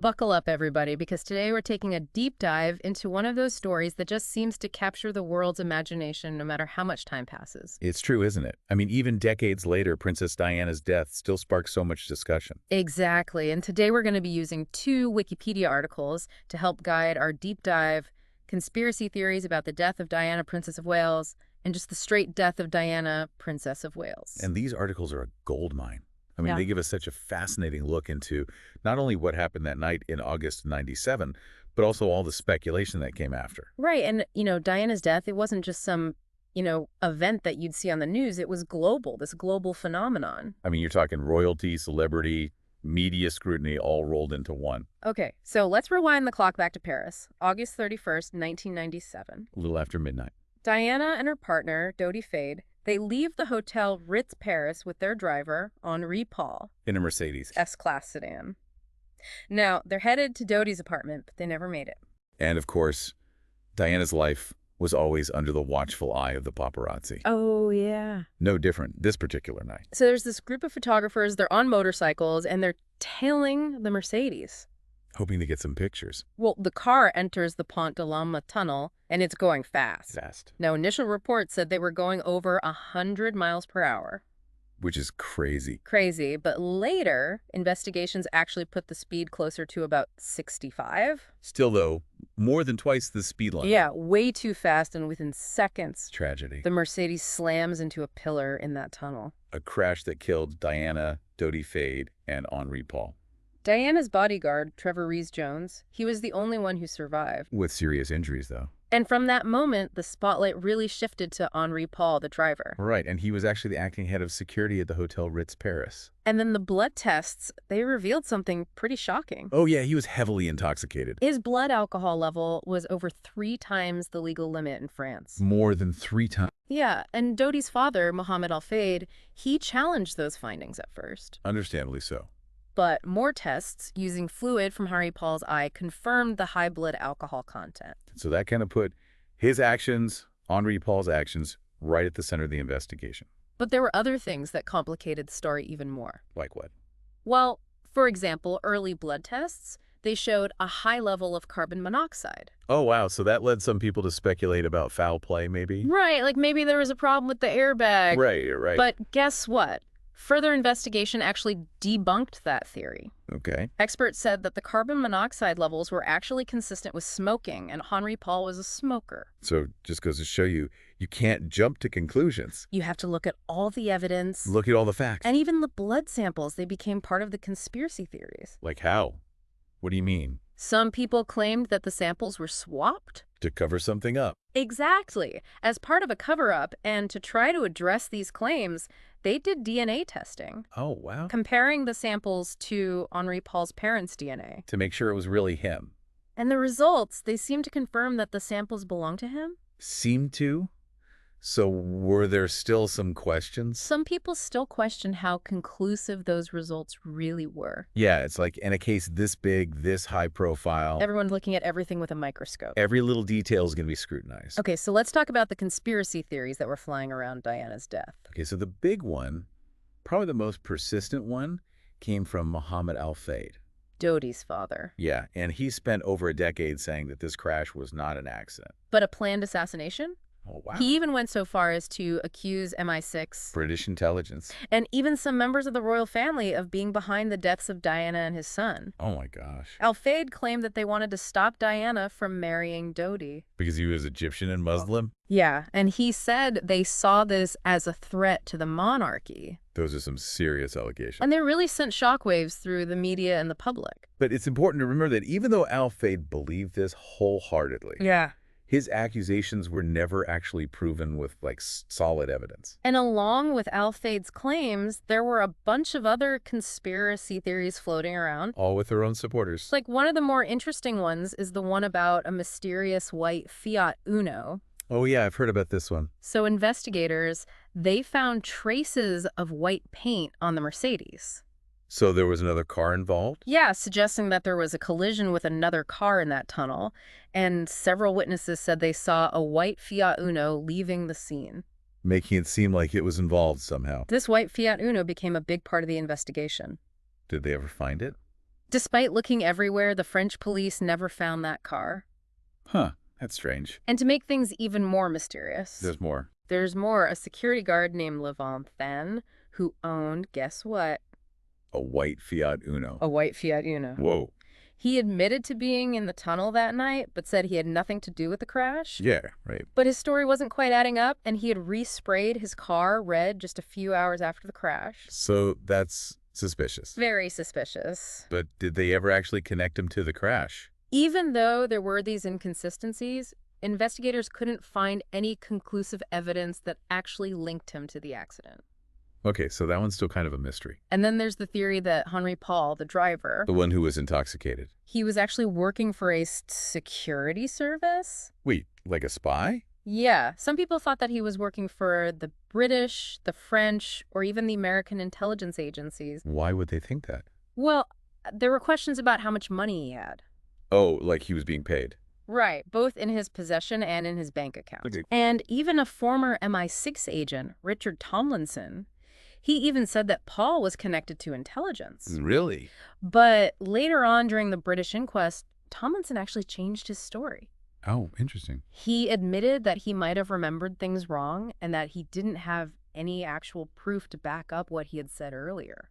Buckle up, everybody, because today we're taking a deep dive into one of those stories that just seems to capture the world's imagination no matter how much time passes. It's true, isn't it? I mean, even decades later, Princess Diana's death still sparks so much discussion. Exactly, and today we're going to be using two Wikipedia articles to help guide our deep dive: conspiracy theories about the death of Diana, Princess of Wales, and just the straight death of Diana, Princess of Wales. And these articles are a goldmine. I mean, they give us such a fascinating look into not only what happened that night in August of '97, but also all the speculation that came after. Right, and, Diana's death, it wasn't just some, event that you'd see on the news. It was global, this global phenomenon. I mean, you're talking royalty, celebrity, media scrutiny all rolled into one. Okay, so let's rewind the clock back to Paris, August 31st, 1997. A little after midnight. Diana and her partner, Dodi Fayed, they leave the Hotel Ritz Paris with their driver, Henri Paul. In a Mercedes. S-Class sedan. Now, they're headed to Dodi's apartment, but they never made it. And of course, Diana's life was always under the watchful eye of the paparazzi. Oh, yeah. No different this particular night. So there's this group of photographers, they're on motorcycles, and they're tailing the Mercedes. Hoping to get some pictures. Well, the car enters the Pont de tunnel, and it's going fast. Now, initial reports said they were going over 100 miles per hour. Which is crazy. Crazy, but later, investigations actually put the speed closer to about 65. Still, though, more than twice the speed limit. Yeah, way too fast, and within seconds, Tragedy. the Mercedes slams into a pillar in that tunnel. A crash that killed Diana, Dodi Fayed, and Henri Paul. Diana's bodyguard, Trevor Rees-Jones, he was the only one who survived. With serious injuries, though. And from that moment, the spotlight really shifted to Henri Paul, the driver. Right, and he was actually the acting head of security at the Hotel Ritz Paris. And then the blood tests, they revealed something pretty shocking. Oh yeah, he was heavily intoxicated. His blood alcohol level was over 3 times the legal limit in France. More than 3 times. Yeah, and Dodi's father, Mohammed Al-Fayed, he challenged those findings at first. Understandably so. But more tests using fluid from Henri Paul's eye confirmed the high blood alcohol content. So that kind of put his actions, Henri Paul's actions, right at the center of the investigation. But there were other things that complicated the story even more. Like what? Well, for example, early blood tests, they showed a high level of carbon monoxide. Oh, wow. So that led some people to speculate about foul play, maybe? Right, like maybe there was a problem with the airbag. Right. But guess what? Further investigation actually debunked that theory. Okay. Experts said that the carbon monoxide levels were actually consistent with smoking, and Henri Paul was a smoker. So just goes to show you, you can't jump to conclusions. You have to look at all the evidence. Look at all the facts. And even the blood samples, they became part of the conspiracy theories. Like how? What do you mean? Some people claimed that the samples were swapped. To cover something up. Exactly. As part of a cover-up, and to try to address these claims, they did DNA testing. Oh, wow. Comparing the samples to Henri Paul's parents' DNA. To make sure it was really him. And the results, they seemed to confirm that the samples belonged to him. Seemed to? So were there still some questions? Some people still question how conclusive those results really were. Yeah, it's like in a case this big, this high profile. Everyone's looking at everything with a microscope. Every little detail is going to be scrutinized. Okay, so let's talk about the conspiracy theories that were flying around Diana's death. Okay, so the big one, probably the most persistent one, came from Mohammed Al-Fayed. Dodi's father. Yeah, and he spent over a decade saying that this crash was not an accident. But a planned assassination? Oh, wow. He even went so far as to accuse MI6 British intelligence. and even some members of the royal family of being behind the deaths of Diana and his son. Oh my gosh. Al-Fayed claimed that they wanted to stop Diana from marrying Dodi. Because he was Egyptian and Muslim? Yeah, and he said they saw this as a threat to the monarchy. Those are some serious allegations. And they really sent shockwaves through the media and the public. But it's important to remember that even though Al-Fayed believed this wholeheartedly, Yeah. his accusations were never actually proven with, solid evidence. And along with Al-Fayed's claims, there were a bunch of other conspiracy theories floating around. All with their own supporters. Like, one of the more interesting ones is the one about a mysterious white Fiat Uno. Oh yeah, I've heard about this one. So investigators, they found traces of white paint on the Mercedes. So there was another car involved? Yeah, suggesting that there was a collision with another car in that tunnel, and several witnesses said they saw a white Fiat Uno leaving the scene. Making it seem like it was involved somehow. This white Fiat Uno became a big part of the investigation. Did they ever find it? Despite looking everywhere, the French police never found that car. Huh, that's strange. And to make things even more mysterious, There's more. there's more. A security guard named Levanthan, who owned, guess what? A white Fiat Uno. A white Fiat Uno. Whoa. He admitted to being in the tunnel that night, but said he had nothing to do with the crash. Yeah, right. But his story wasn't quite adding up, and he had resprayed his car red just a few hours after the crash. So that's suspicious. Very suspicious. But did they ever actually connect him to the crash? Even though there were these inconsistencies, investigators couldn't find any conclusive evidence that actually linked him to the accident. Okay, so that one's still kind of a mystery. And then there's the theory that Henri Paul, the driver, The one who was intoxicated. he was actually working for a security service? Wait, like a spy? Yeah, some people thought that he was working for the British, the French, or even the American intelligence agencies. Why would they think that? Well, there were questions about how much money he had. Oh, like he was being paid. Right, both in his possession and in his bank account. Okay. And even a former MI6 agent, Richard Tomlinson, he even said that Paul was connected to intelligence. Really? But later on during the British inquest, Tomlinson actually changed his story. Oh, interesting. He admitted that he might have remembered things wrong and that he didn't have any actual proof to back up what he had said earlier.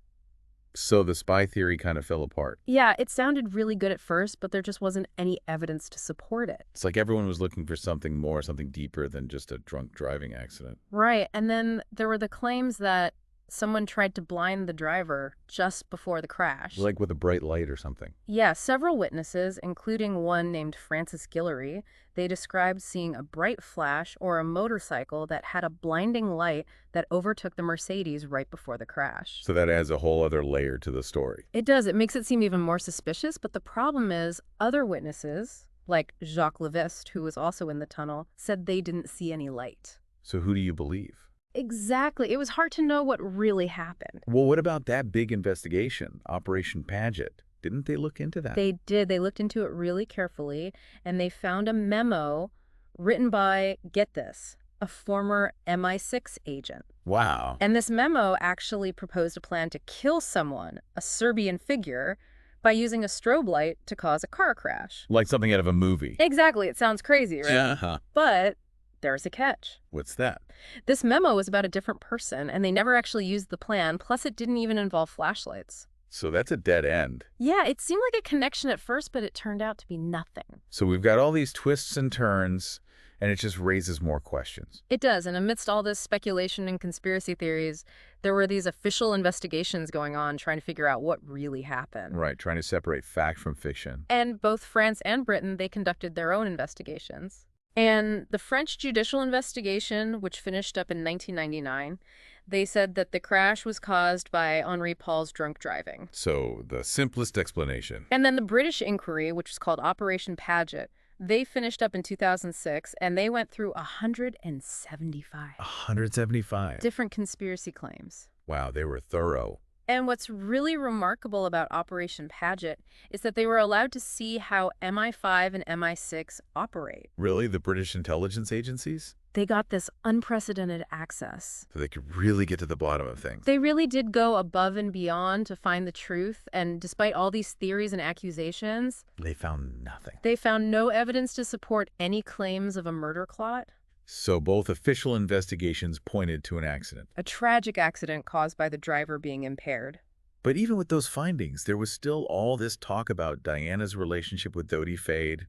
So the spy theory kind of fell apart. Yeah, it sounded really good at first, but there just wasn't any evidence to support it. It's like everyone was looking for something more, something deeper than just a drunk driving accident. Right, and then there were the claims that someone tried to blind the driver just before the crash. Like with a bright light or something. Yeah, several witnesses, including one named Francis Guillory, they described seeing a bright flash or a motorcycle that had a blinding light that overtook the Mercedes right before the crash. So that adds a whole other layer to the story. It does. It makes it seem even more suspicious, but the problem is other witnesses, like Jacques Levesque, who was also in the tunnel, said they didn't see any light. So who do you believe? Exactly. It was hard to know what really happened. Well, what about that big investigation, Operation Paget? Didn't they look into that? They did. They looked into it really carefully, and they found a memo written by, get this, a former MI6 agent. Wow. And this memo actually proposed a plan to kill someone, a Serbian figure, by using a strobe light to cause a car crash. Like something out of a movie. Exactly. It sounds crazy, right? Uh-huh. But there's a catch. What's that? This memo was about a different person, and they never actually used the plan, plus it didn't even involve flashlights. So that's a dead end. Yeah, it seemed like a connection at first, but it turned out to be nothing. So we've got all these twists and turns, and it just raises more questions. It does, and amidst all this speculation and conspiracy theories, there were these official investigations going on trying to figure out what really happened. Right, trying to separate fact from fiction. And both France and Britain, they conducted their own investigations. And the French judicial investigation, which finished up in 1999, they said that the crash was caused by Henri Paul's drunk driving. So the simplest explanation. And then the British inquiry, which was called Operation Paget, they finished up in 2006, and they went through 175 175. different conspiracy claims. Wow, they were thorough. And what's really remarkable about Operation Paget is that they were allowed to see how MI5 and MI6 operate. Really? The British intelligence agencies? They got this unprecedented access. So they could really get to the bottom of things. They really did go above and beyond to find the truth, and despite all these theories and accusations, They found nothing. they found no evidence to support any claims of a murder plot. So both official investigations pointed to an accident. A tragic accident caused by the driver being impaired. But even with those findings, there was still all this talk about Diana's relationship with Dodi Fayed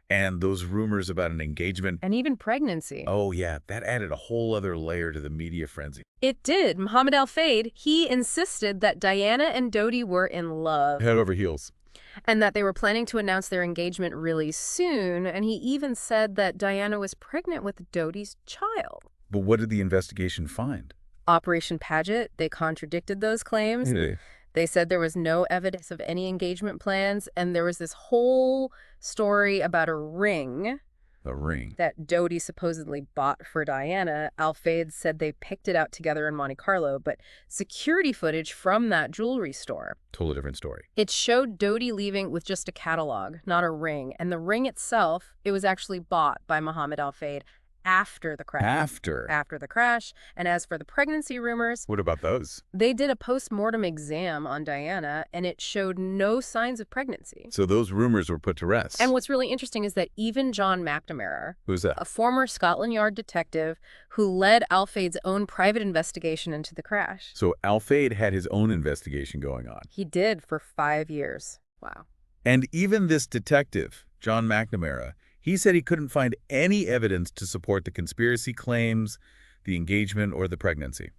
and those rumors about an engagement. And even pregnancy. Oh, yeah, that added a whole other layer to the media frenzy. It did. Mohammed Al-Fayed, he insisted that Diana and Dodi were in love. Head over heels. And that they were planning to announce their engagement really soon. And he even said that Diana was pregnant with Dodi's child. But what did the investigation find? Operation Paget, they contradicted those claims. They said there was no evidence of any engagement plans, and there was this whole story about a ring A ring. that Dodi supposedly bought for Diana. Al-Fayed said they picked it out together in Monte Carlo, but security footage from that jewelry store, Totally different story. it showed Dodi leaving with just a catalog, not a ring. And the ring itself, it was actually bought by Mohammed Al-Fayed after the crash. After the crash. And as for the pregnancy rumors, What about those? they did a post-mortem exam on Diana, and it showed no signs of pregnancy. So those rumors were put to rest. And what's really interesting is that even John McNamara, Who's that? a former Scotland Yard detective who led Al Fayed's own private investigation into the crash. So Al Fayed had his own investigation going on. He did for 5 years. Wow. And even this detective, John McNamara, he said he couldn't find any evidence to support the conspiracy claims, the engagement, or the pregnancy.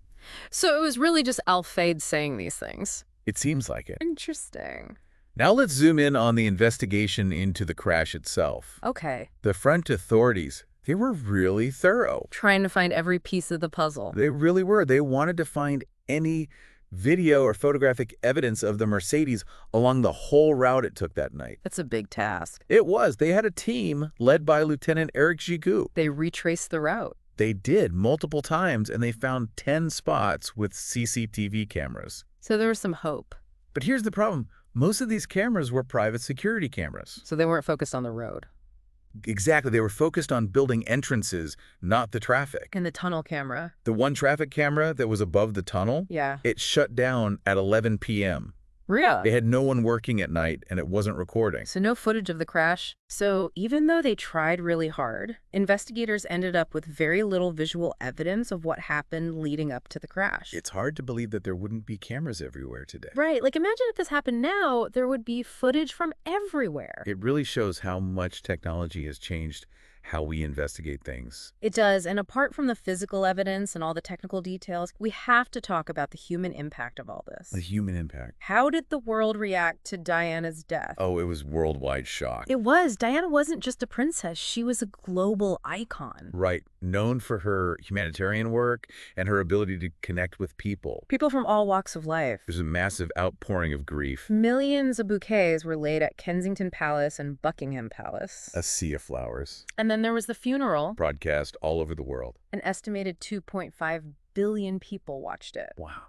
So it was really just Al Fayed saying these things. It seems like it. Interesting. Now let's zoom in on the investigation into the crash itself. Okay. The French authorities, they were really thorough. Trying to find every piece of the puzzle. They really were. They wanted to find any video or photographic evidence of the Mercedes along the whole route it took that night. That's a big task. It was. They had a team led by Lieutenant Eric Gigoux. They retraced the route. They did multiple times, and they found 10 spots with CCTV cameras. So there was some hope. But here's the problem. Most of these cameras were private security cameras. So they weren't focused on the road. Exactly. They were focused on building entrances, not the traffic. And the tunnel camera. The one traffic camera that was above the tunnel, Yeah. it shut down at 11 p.m. Really? They had no one working at night, and it wasn't recording. So no footage of the crash. So even though they tried really hard, investigators ended up with very little visual evidence of what happened leading up to the crash. It's hard to believe that there wouldn't be cameras everywhere today. Right. Like, imagine if this happened now, there would be footage from everywhere. It really shows how much technology has changed how we investigate things. It does. And apart from the physical evidence and all the technical details, we have to talk about the human impact of all this. The human impact. How did the world react to Diana's death? Oh, it was worldwide shock. It was. Diana wasn't just a princess. She was a global icon. Right. Known for her humanitarian work and her ability to connect with people. People from all walks of life. There's a massive outpouring of grief. Millions of bouquets were laid at Kensington Palace and Buckingham Palace. A sea of flowers. And then there was the funeral. Broadcast all over the world. An estimated 2.5 billion people watched it. Wow.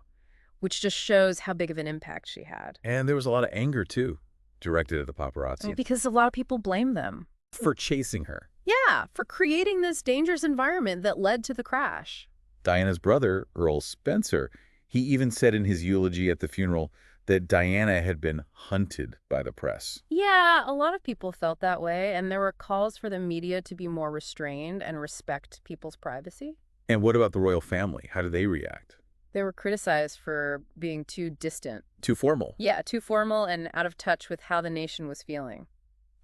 Which just shows how big of an impact she had. And there was a lot of anger, too, directed at the paparazzi. Because a lot of people blame them. For chasing her. Yeah, for creating this dangerous environment that led to the crash. Diana's brother, Earl Spencer, he even said in his eulogy at the funeral that Diana had been hunted by the press. Yeah, a lot of people felt that way, and there were calls for the media to be more restrained and respect people's privacy. And what about the royal family? How did they react? They were criticized for being too distant. Too formal. Yeah, too formal and out of touch with how the nation was feeling.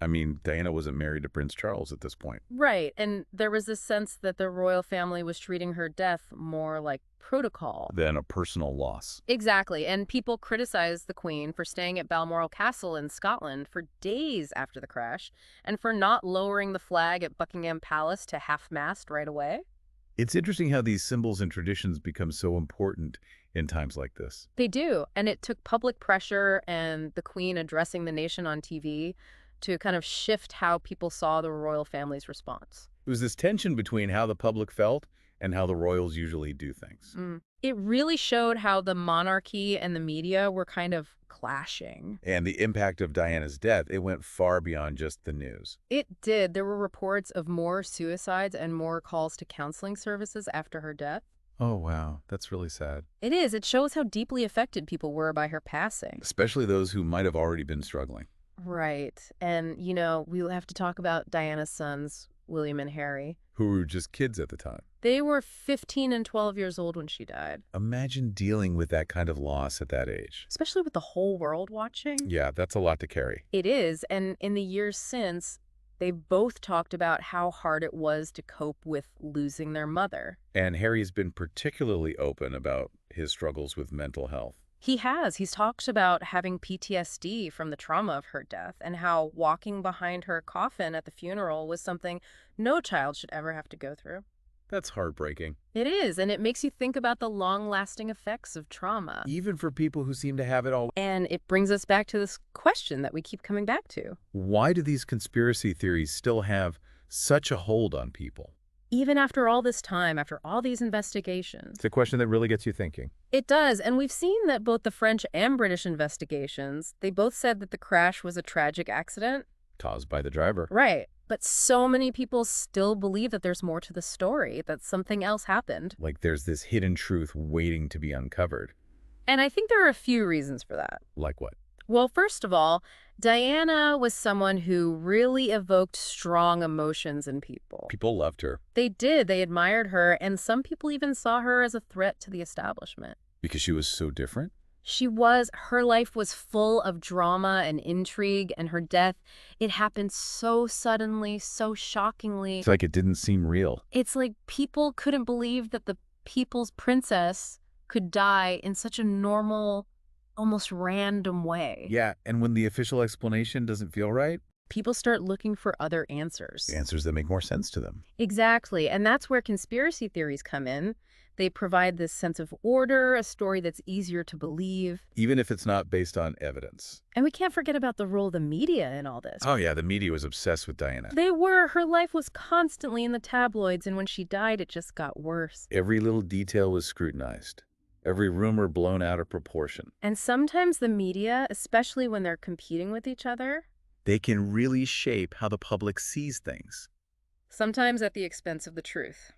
I mean, Diana wasn't married to Prince Charles at this point. Right, and there was this sense that the royal family was treating her death more like protocol than a personal loss. Exactly, and people criticized the Queen for staying at Balmoral Castle in Scotland for days after the crash and for not lowering the flag at Buckingham Palace to half-mast right away. It's interesting how these symbols and traditions become so important in times like this. They do, and it took public pressure and the Queen addressing the nation on TV to kind of shift how people saw the royal family's response. It was this tension between how the public felt and how the royals usually do things. It really showed how the monarchy and the media were kind of clashing. And the impact of Diana's death, it went far beyond just the news. It did. There were reports of more suicides and more calls to counseling services after her death. Oh, wow. That's really sad. It is. It shows how deeply affected people were by her passing. Especially those who might have already been struggling. Right. And, you know, we'll have to talk about Diana's sons, William and Harry. Who were just kids at the time. They were 15 and 12 years old when she died. Imagine dealing with that kind of loss at that age. Especially with the whole world watching. Yeah, that's a lot to carry. It is. And in the years since, they both talked about how hard it was to cope with losing their mother. And Harry's been particularly open about his struggles with mental health. He has. He's talked about having PTSD from the trauma of her death and how walking behind her coffin at the funeral was something no child should ever have to go through. That's heartbreaking. It is, and it makes you think about the long-lasting effects of trauma. Even for people who seem to have it all. And it brings us back to this question that we keep coming back to. Why do these conspiracy theories still have such a hold on people? Even after all this time, after all these investigations. It's a question that really gets you thinking. It does, and we've seen that both the French and British investigations, they both said that the crash was a tragic accident. Caused by the driver. Right. But so many people still believe that there's more to the story, that something else happened. Like there's this hidden truth waiting to be uncovered. And I think there are a few reasons for that. Like what? Well, first of all, Diana was someone who really evoked strong emotions in people. People loved her. They did. They admired her, and some people even saw her as a threat to the establishment. Because she was so different? Her life was full of drama and intrigue, and her death, it happened so suddenly, so shockingly. It's like it didn't seem real. It's like people couldn't believe that the people's princess could die in such a normal, almost random way. Yeah, and when the official explanation doesn't feel right? People start looking for other answers. Answers that make more sense to them. Exactly, and that's where conspiracy theories come in. They provide this sense of order, a story that's easier to believe. Even if it's not based on evidence. And we can't forget about the role of the media in all this. Oh yeah, the media was obsessed with Diana. They were. Her life was constantly in the tabloids, and when she died, it just got worse. Every little detail was scrutinized. Every rumor blown out of proportion. And sometimes the media, especially when they're competing with each other, they can really shape how the public sees things. Sometimes at the expense of the truth.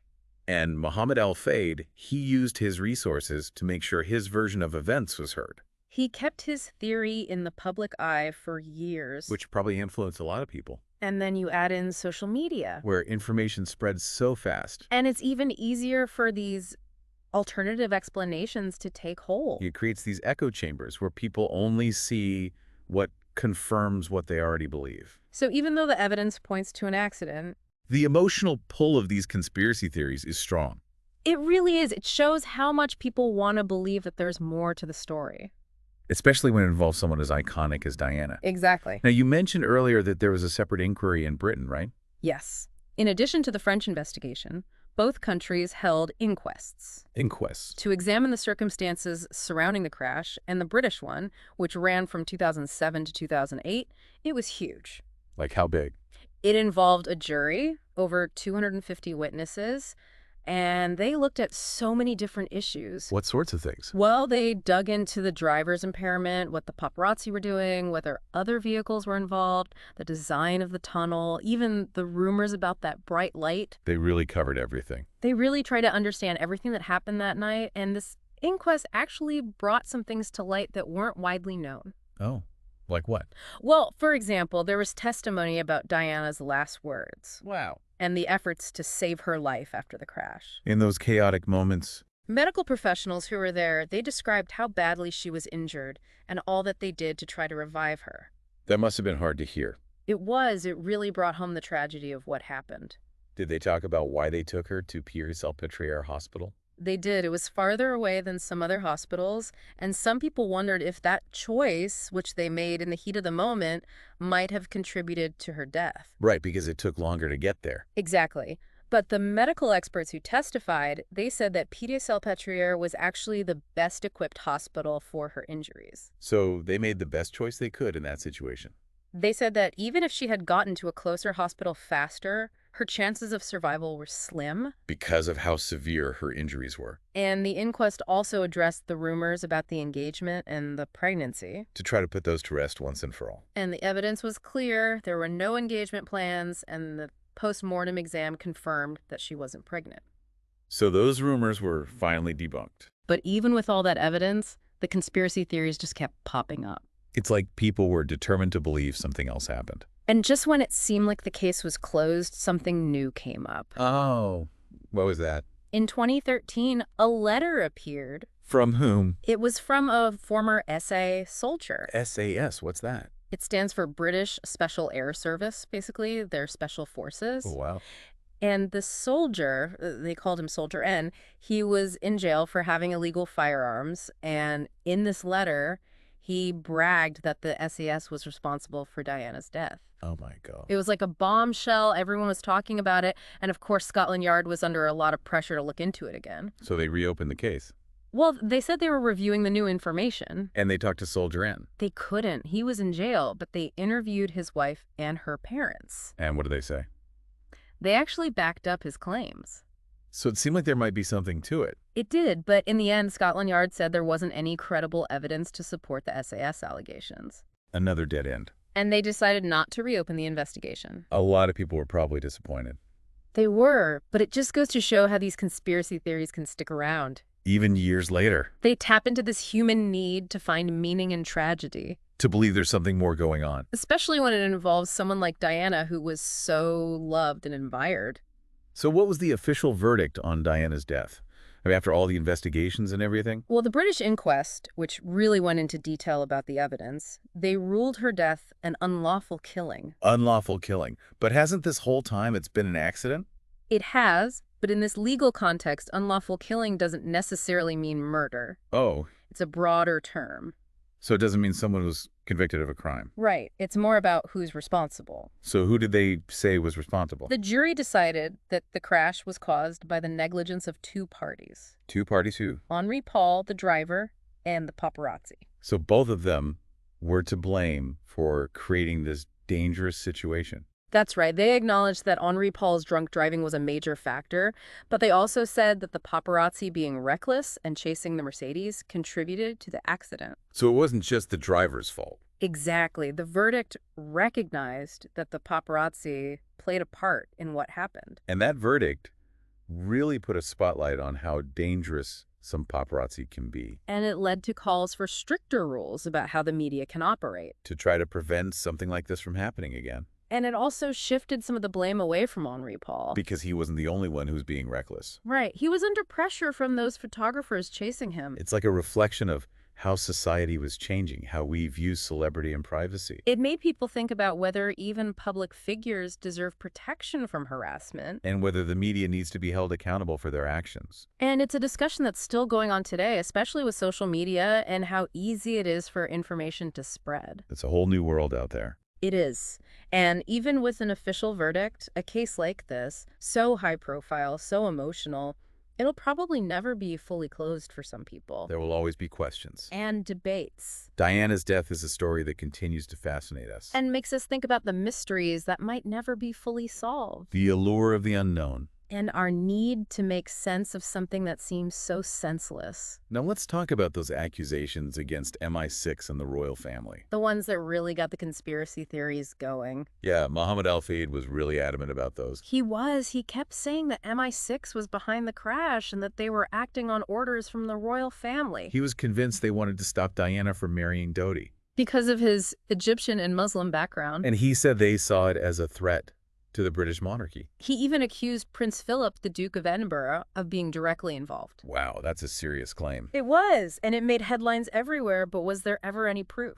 And Mohammed Al-Fayed, he used his resources to make sure his version of events was heard. He kept his theory in the public eye for years. Which probably influenced a lot of people. And then you add in social media. Where information spreads so fast. And it's even easier for these alternative explanations to take hold. It creates these echo chambers where people only see what confirms what they already believe. So even though the evidence points to an accident, the emotional pull of these conspiracy theories is strong. It really is. It shows how much people want to believe that there's more to the story. Especially when it involves someone as iconic as Diana. Exactly. Now, you mentioned earlier that there was a separate inquiry in Britain, right? Yes. In addition to the French investigation, both countries held inquests. Inquests. To examine the circumstances surrounding the crash, and the British one, which ran from 2007 to 2008, it was huge. Like how big? It involved a jury, over 250 witnesses, and they looked at so many different issues. What sorts of things? Well, they dug into the driver's impairment, what the paparazzi were doing, whether other vehicles were involved, the design of the tunnel, even the rumors about that bright light. They really covered everything. They really tried to understand everything that happened that night, and this inquest actually brought some things to light that weren't widely known. Oh. Like what? Well, for example, there was testimony about Diana's last words. Wow. And the efforts to save her life after the crash. In those chaotic moments. Medical professionals who were there, they described how badly she was injured and all that they did to try to revive her. That must have been hard to hear. It was. It really brought home the tragedy of what happened. Did they talk about why they took her to Pierre-Salpêtrière Hospital? They did. It was farther away than some other hospitals, and some people wondered if that choice, which they made in the heat of the moment, might have contributed to her death. Right, because it took longer to get there. Exactly. But the medical experts who testified, they said that Pierre-Salpêtrière was actually the best equipped hospital for her injuries. So they made the best choice they could in that situation. They said that even if she had gotten to a closer hospital faster, her chances of survival were slim. Because of how severe her injuries were. And the inquest also addressed the rumors about the engagement and the pregnancy. To try to put those to rest once and for all. And the evidence was clear. There were no engagement plans, and the post-mortem exam confirmed that she wasn't pregnant. So those rumors were finally debunked. But even with all that evidence, the conspiracy theories just kept popping up. It's like people were determined to believe something else happened. And just when it seemed like the case was closed, something new came up. Oh, what was that? In 2013, a letter appeared. From whom? It was from a former SAS soldier. SAS, what's that? It stands for British Special Air Service, basically. They're special forces. Oh, wow. And the soldier, they called him Soldier N, he was in jail for having illegal firearms. And in this letter, he bragged that the SAS was responsible for Diana's death. Oh, my God. It was like a bombshell. Everyone was talking about it. And of course, Scotland Yard was under a lot of pressure to look into it again. So they reopened the case. Well, they said they were reviewing the new information. And they talked to Soldier N. They couldn't. He was in jail, but they interviewed his wife and her parents. And what did they say? They actually backed up his claims. So it seemed like there might be something to it. It did, but in the end, Scotland Yard said there wasn't any credible evidence to support the SAS allegations. Another dead end. And they decided not to reopen the investigation. A lot of people were probably disappointed. They were, but it just goes to show how these conspiracy theories can stick around. Even years later. They tap into this human need to find meaning in tragedy. To believe there's something more going on. Especially when it involves someone like Diana, who was so loved and admired. So what was the official verdict on Diana's death? I mean, after all the investigations and everything? Well, the British inquest, which really went into detail about the evidence, they ruled her death an unlawful killing. Unlawful killing. But hasn't this whole time it's been an accident? It has, but in this legal context, unlawful killing doesn't necessarily mean murder. Oh. It's a broader term. So it doesn't mean someone was convicted of a crime. Right. It's more about who's responsible. So who did they say was responsible? The jury decided that the crash was caused by the negligence of two parties. Two parties who? Henri Paul, the driver, and the paparazzi. So both of them were to blame for creating this dangerous situation. That's right. They acknowledged that Henri Paul's drunk driving was a major factor, but they also said that the paparazzi being reckless and chasing the Mercedes contributed to the accident. So it wasn't just the driver's fault. Exactly. The verdict recognized that the paparazzi played a part in what happened. And that verdict really put a spotlight on how dangerous some paparazzi can be. And it led to calls for stricter rules about how the media can operate. To try to prevent something like this from happening again. And it also shifted some of the blame away from Henri Paul. Because he wasn't the only one who was being reckless. Right. He was under pressure from those photographers chasing him. It's like a reflection of how society was changing, how we view celebrity and privacy. It made people think about whether even public figures deserve protection from harassment. And whether the media needs to be held accountable for their actions. And it's a discussion that's still going on today, especially with social media and how easy it is for information to spread. It's a whole new world out there. It is. And even with an official verdict, a case like this, so high profile, so emotional, it'll probably never be fully closed for some people. There will always be questions. And debates. Diana's death is a story that continues to fascinate us. And makes us think about the mysteries that might never be fully solved. The allure of the unknown. And our need to make sense of something that seems so senseless. Now let's talk about those accusations against MI6 and the royal family. The ones that really got the conspiracy theories going. Yeah, Mohammed Al-Fayed was really adamant about those. He was. He kept saying that MI6 was behind the crash and that they were acting on orders from the royal family. He was convinced they wanted to stop Diana from marrying Dodi. Because of his Egyptian and Muslim background. And he said they saw it as a threat to the British monarchy. He even accused Prince Philip, the Duke of Edinburgh, of being directly involved. Wow, that's a serious claim. It was, and it made headlines everywhere, but was there ever any proof?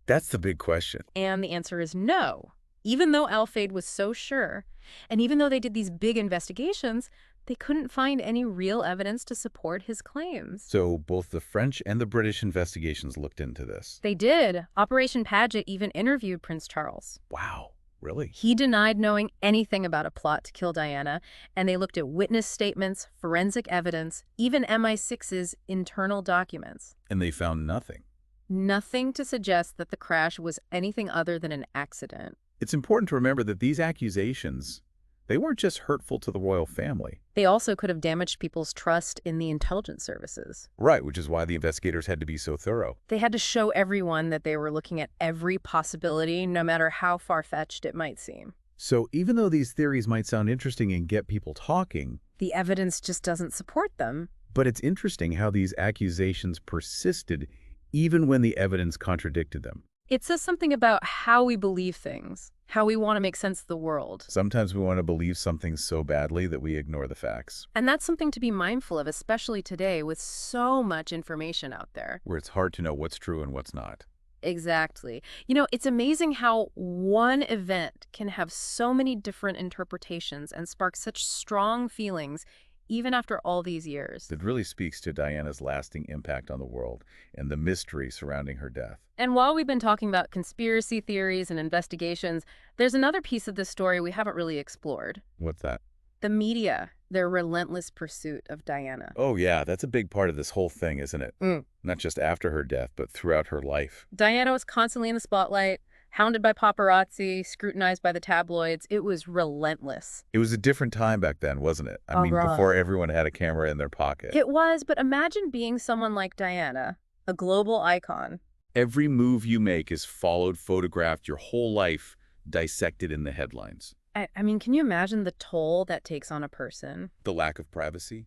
That's the big question. And the answer is no. Even though Al-Fayed was so sure, and even though they did these big investigations, they couldn't find any real evidence to support his claims. So both the French and the British investigations looked into this. They did. Operation Paget even interviewed Prince Charles. Wow. Really? He denied knowing anything about a plot to kill Diana, and they looked at witness statements, forensic evidence, even MI6's internal documents. And they found nothing. Nothing to suggest that the crash was anything other than an accident. It's important to remember that these accusations, they weren't just hurtful to the royal family. They also could have damaged people's trust in the intelligence services. Right, which is why the investigators had to be so thorough. They had to show everyone that they were looking at every possibility, no matter how far-fetched it might seem. So even though these theories might sound interesting and get people talking, the evidence just doesn't support them. But it's interesting how these accusations persisted even when the evidence contradicted them. It says something about how we believe things, how we want to make sense of the world. Sometimes we want to believe something so badly that we ignore the facts. And that's something to be mindful of, especially today with so much information out there. Where it's hard to know what's true and what's not. Exactly. You know, it's amazing how one event can have so many different interpretations and spark such strong feelings even after all these years. It really speaks to Diana's lasting impact on the world and the mystery surrounding her death. And while we've been talking about conspiracy theories and investigations, there's another piece of this story we haven't really explored. What's that? The media, their relentless pursuit of Diana. Oh yeah, that's a big part of this whole thing, isn't it? Not just after her death, but throughout her life. Diana was constantly in the spotlight, hounded by paparazzi, scrutinized by the tabloids. It was relentless. It was a different time back then, wasn't it? I mean, before everyone had a camera in their pocket. It was, but imagine being someone like Diana, a global icon, Every move you make is followed, photographed, your whole life dissected in the headlines. I mean, can you imagine the toll that takes on a person? The lack of privacy,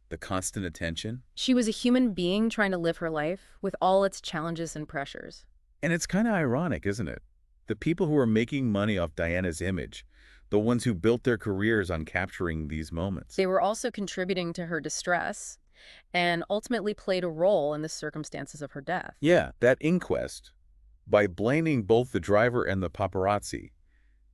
the constant attention. She was a human being trying to live her life with all its challenges and pressures. And it's kind of ironic, isn't it? The people who are making money off Diana's image, the ones who built their careers on capturing these moments. They were also contributing to her distress and ultimately played a role in the circumstances of her death. Yeah, that inquest, by blaming both the driver and the paparazzi,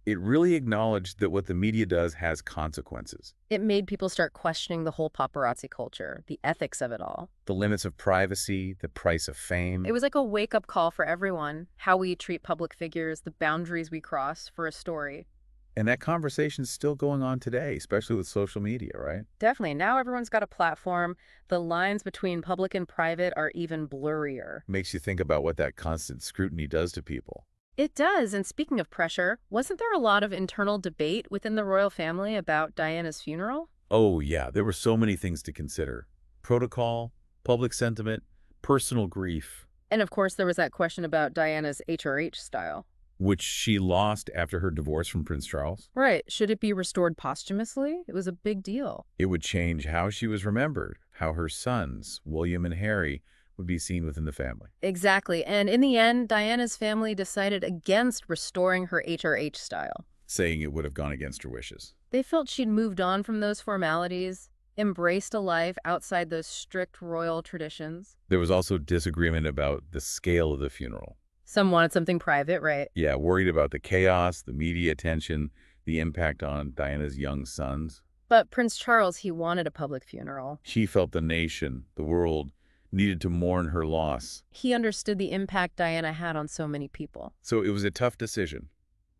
it really acknowledged that what the media does has consequences. It made people start questioning the whole paparazzi culture, the ethics of it all. The limits of privacy, the price of fame. It was like a wake-up call for everyone, how we treat public figures, the boundaries we cross for a story. And that conversation's still going on today, especially with social media, right? Definitely. Now everyone's got a platform. The lines between public and private are even blurrier. Makes you think about what that constant scrutiny does to people. It does. And speaking of pressure, wasn't there a lot of internal debate within the royal family about Diana's funeral? Oh, yeah. There were so many things to consider. Protocol, public sentiment, personal grief. And of course, there was that question about Diana's HRH style. Which she lost after her divorce from Prince Charles. Right. Should it be restored posthumously? It was a big deal. It would change how she was remembered, how her sons, William and Harry, would be seen within the family. Exactly. And in the end, Diana's family decided against restoring her HRH style, saying it would have gone against her wishes. They felt she'd moved on from those formalities, embraced a life outside those strict royal traditions. There was also disagreement about the scale of the funeral. Some wanted something private, right? Yeah, worried about the chaos, the media attention, the impact on Diana's young sons. But Prince Charles, he wanted a public funeral. She felt the nation, the world, needed to mourn her loss. He understood the impact Diana had on so many people. So it was a tough decision,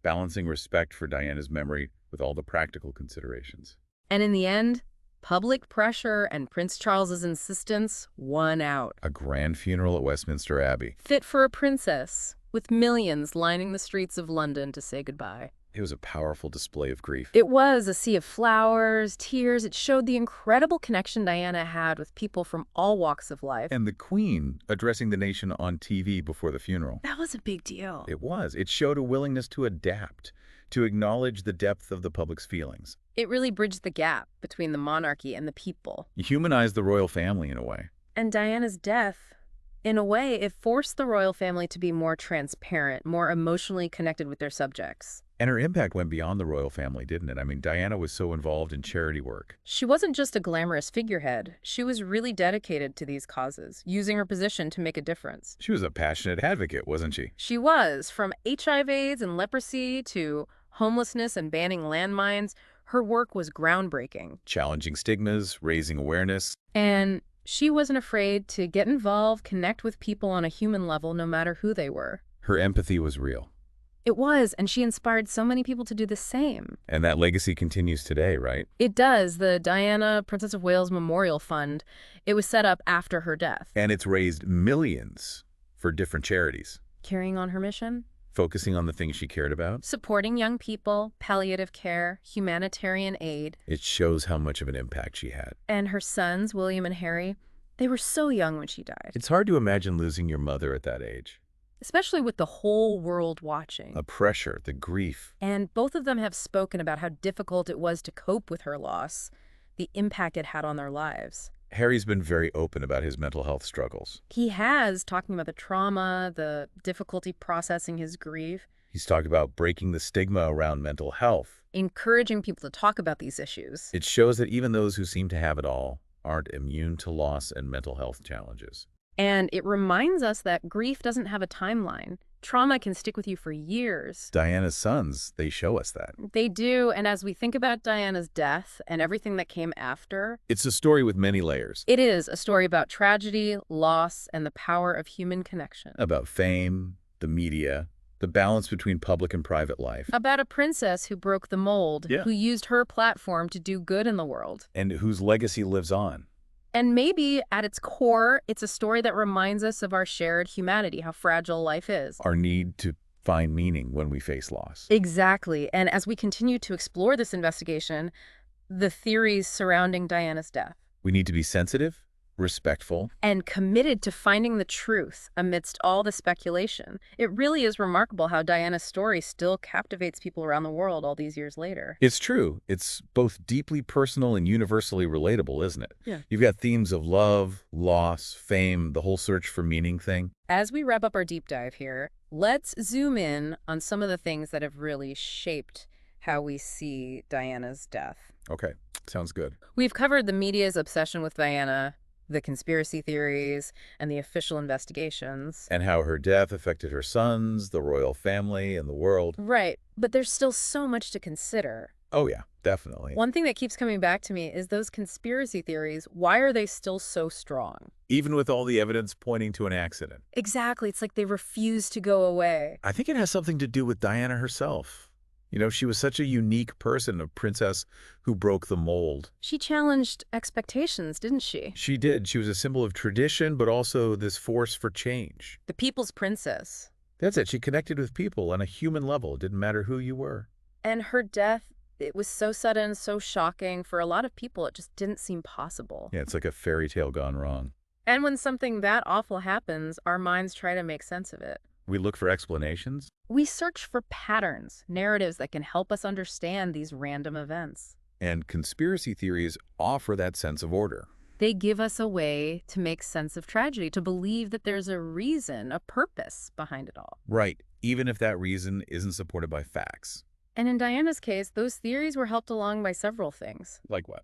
balancing respect for Diana's memory with all the practical considerations. And in the end, public pressure and Prince Charles's insistence won out. A grand funeral at Westminster Abbey. Fit for a princess, with millions lining the streets of London to say goodbye. It was a powerful display of grief. It was a sea of flowers, tears. It showed the incredible connection Diana had with people from all walks of life. And the Queen addressing the nation on TV before the funeral. That was a big deal. It was. It showed a willingness to adapt, to acknowledge the depth of the public's feelings. It really bridged the gap between the monarchy and the people. It humanized the royal family in a way. And Diana's death, in a way, it forced the royal family to be more transparent, more emotionally connected with their subjects. And her impact went beyond the royal family, didn't it? I mean, Diana was so involved in charity work. She wasn't just a glamorous figurehead. She was really dedicated to these causes, using her position to make a difference. She was a passionate advocate, wasn't she? She was. From HIV/AIDS and leprosy to homelessness and banning landmines, her work was groundbreaking. Challenging stigmas, raising awareness. And she wasn't afraid to get involved, connect with people on a human level, no matter who they were. Her empathy was real. It was, and she inspired so many people to do the same. And that legacy continues today, right? It does. The Diana, Princess of Wales Memorial Fund, it was set up after her death. And it's raised millions for different charities. Carrying on her mission? Focusing on the things she cared about. Supporting young people, palliative care, humanitarian aid. It shows how much of an impact she had. And her sons, William and Harry, they were so young when she died. It's hard to imagine losing your mother at that age. Especially with the whole world watching. The pressure, the grief. And both of them have spoken about how difficult it was to cope with her loss, the impact it had on their lives. Harry's been very open about his mental health struggles. He has, talking about the trauma, the difficulty processing his grief. He's talked about breaking the stigma around mental health. Encouraging people to talk about these issues. It shows that even those who seem to have it all aren't immune to loss and mental health challenges. And it reminds us that grief doesn't have a timeline. Trauma can stick with you for years. Diana's sons, they show us that. They do, and as we think about Diana's death and everything that came after... It's a story with many layers. It is a story about tragedy, loss, and the power of human connection. About fame, the media, the balance between public and private life. About a princess who broke the mold, who used her platform to do good in the world. And whose legacy lives on. And maybe, at its core, it's a story that reminds us of our shared humanity, how fragile life is. Our need to find meaning when we face loss. Exactly. And as we continue to explore this investigation, the theories surrounding Diana's death. We need to be sensitive, Respectful. and committed to finding the truth amidst all the speculation. It really is remarkable how Diana's story still captivates people around the world all these years later. It's true. It's both deeply personal and universally relatable, isn't it? Yeah. You've got themes of love, loss, fame, the whole search for meaning thing. As we wrap up our deep dive here, let's zoom in on some of the things that have really shaped how we see Diana's death. Okay, sounds good. We've covered the media's obsession with Diana, the conspiracy theories, and the official investigations. And how her death affected her sons, the royal family, and the world. Right, but there's still so much to consider. Oh yeah, definitely. One thing that keeps coming back to me is those conspiracy theories. Why are they still so strong? Even with all the evidence pointing to an accident. Exactly, it's like they refuse to go away. I think it has something to do with Diana herself. You know, she was such a unique person, a princess who broke the mold. She challenged expectations, didn't she? She did. She was a symbol of tradition, but also this force for change. The people's princess. That's it. She connected with people on a human level. It didn't matter who you were. And her death, it was so sudden, so shocking. For a lot of people, it just didn't seem possible. Yeah, it's like a fairy tale gone wrong. And when something that awful happens, our minds try to make sense of it. We look for explanations. We search for patterns, narratives that can help us understand these random events. And conspiracy theories offer that sense of order. They give us a way to make sense of tragedy, to believe that there's a reason, a purpose behind it all. Right, even if that reason isn't supported by facts. And in Diana's case, those theories were helped along by several things. Like what?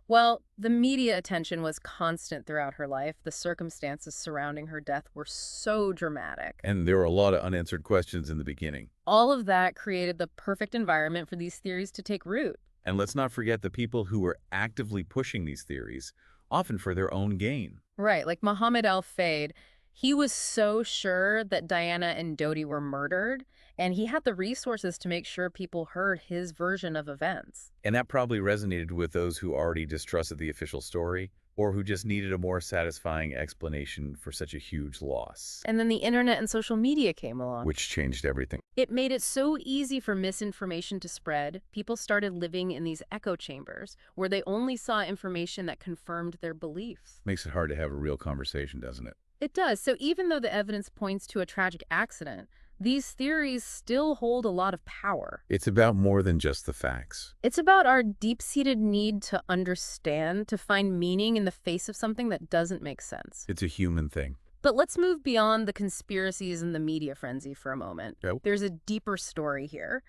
Well, the media attention was constant throughout her life. The circumstances surrounding her death were so dramatic. And there were a lot of unanswered questions in the beginning. All of that created the perfect environment for these theories to take root. And let's not forget the people who were actively pushing these theories, often for their own gain. Right, like Mohammed Al-Fayed. He was so sure that Diana and Dodi were murdered, and he had the resources to make sure people heard his version of events. And that probably resonated with those who already distrusted the official story, or who just needed a more satisfying explanation for such a huge loss. And then the internet and social media came along. Which changed everything. It made it so easy for misinformation to spread. People started living in these echo chambers where they only saw information that confirmed their beliefs. Makes it hard to have a real conversation, doesn't it? It does. So even though the evidence points to a tragic accident, these theories still hold a lot of power. It's about more than just the facts. It's about our deep-seated need to understand, to find meaning in the face of something that doesn't make sense. It's a human thing. But let's move beyond the conspiracies and the media frenzy for a moment. Yep. There's a deeper story here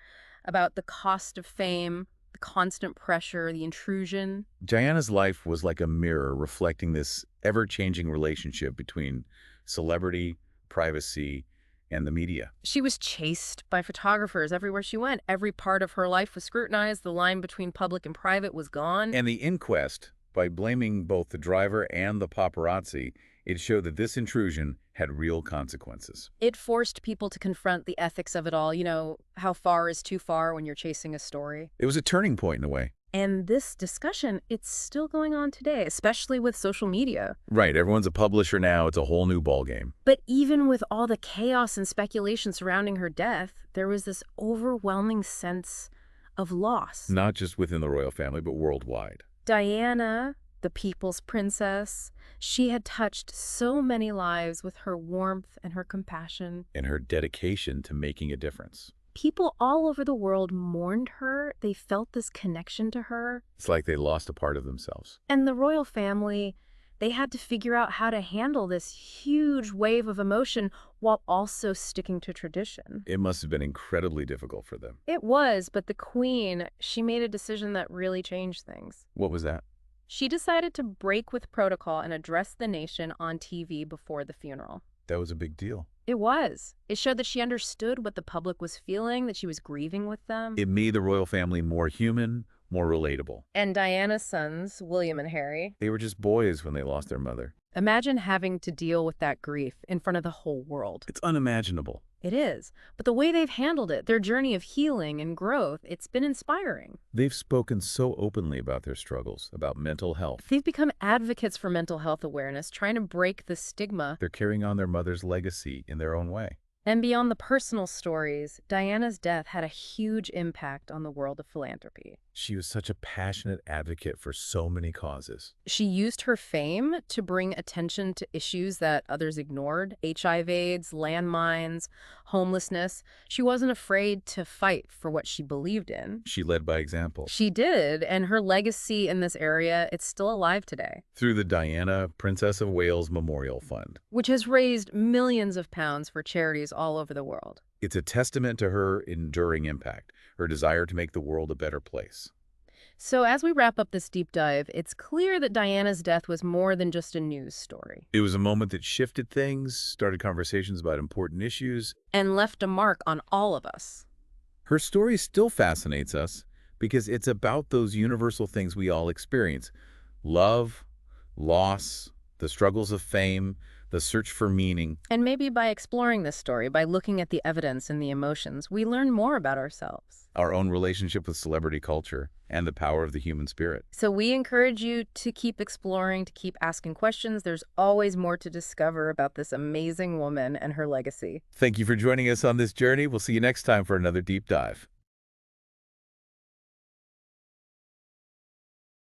about the cost of fame, the constant pressure, the intrusion. Diana's life was like a mirror reflecting this ever-changing relationship between celebrity, privacy, and the media. She was chased by photographers everywhere she went. Every part of her life was scrutinized. The line between public and private was gone. And the inquest, by blaming both the driver and the paparazzi, it showed that this intrusion had real consequences. It forced people to confront the ethics of it all. You know, how far is too far when you're chasing a story? It was a turning point in a way. And this discussion, it's still going on today, especially with social media. Right, everyone's a publisher now. It's a whole new ballgame. But even with all the chaos and speculation surrounding her death, there was this overwhelming sense of loss. Not just within the royal family, but worldwide. Diana, the people's princess, she had touched so many lives with her warmth and her compassion. And her dedication to making a difference. People all over the world mourned her. They felt this connection to her. It's like they lost a part of themselves. And the royal family, they had to figure out how to handle this huge wave of emotion while also sticking to tradition. It must have been incredibly difficult for them. It was, but the queen, she made a decision that really changed things. What was that? She decided to break with protocol and address the nation on TV before the funeral. That was a big deal. It was. It showed that she understood what the public was feeling, that she was grieving with them. It made the royal family more human, more relatable. And Diana's sons, William and Harry, They were just boys when they lost their mother. imagine having to deal with that grief in front of the whole world. It's unimaginable. It is. But the way they've handled it, their journey of healing and growth, it's been inspiring. They've spoken so openly about their struggles, about mental health. They've become advocates for mental health awareness, trying to break the stigma. They're carrying on their mother's legacy in their own way. And beyond the personal stories, Diana's death had a huge impact on the world of philanthropy. She was such a passionate advocate for so many causes. She used her fame to bring attention to issues that others ignored: HIV/AIDS, landmines, homelessness. She wasn't afraid to fight for what she believed in. She led by example. She did, and her legacy in this area, it's still alive today, Through the Diana, Princess of Wales Memorial Fund. which has raised millions of pounds for charities all over the world. It's a testament to her enduring impact, her desire to make the world a better place. So as we wrap up this deep dive, it's clear that Diana's death was more than just a news story It was a moment that shifted things, started conversations about important issues. and left a mark on all of us. Her story still fascinates us because it's about those universal things we all experience: love, loss, the struggles of fame, the search for meaning. And maybe by exploring this story, by looking at the evidence and the emotions, we learn more about ourselves. Our own relationship with celebrity culture, and the power of the human spirit. So we encourage you to keep exploring, to keep asking questions. There's always more to discover about this amazing woman and her legacy. Thank you for joining us on this journey. We'll see you next time for another deep dive.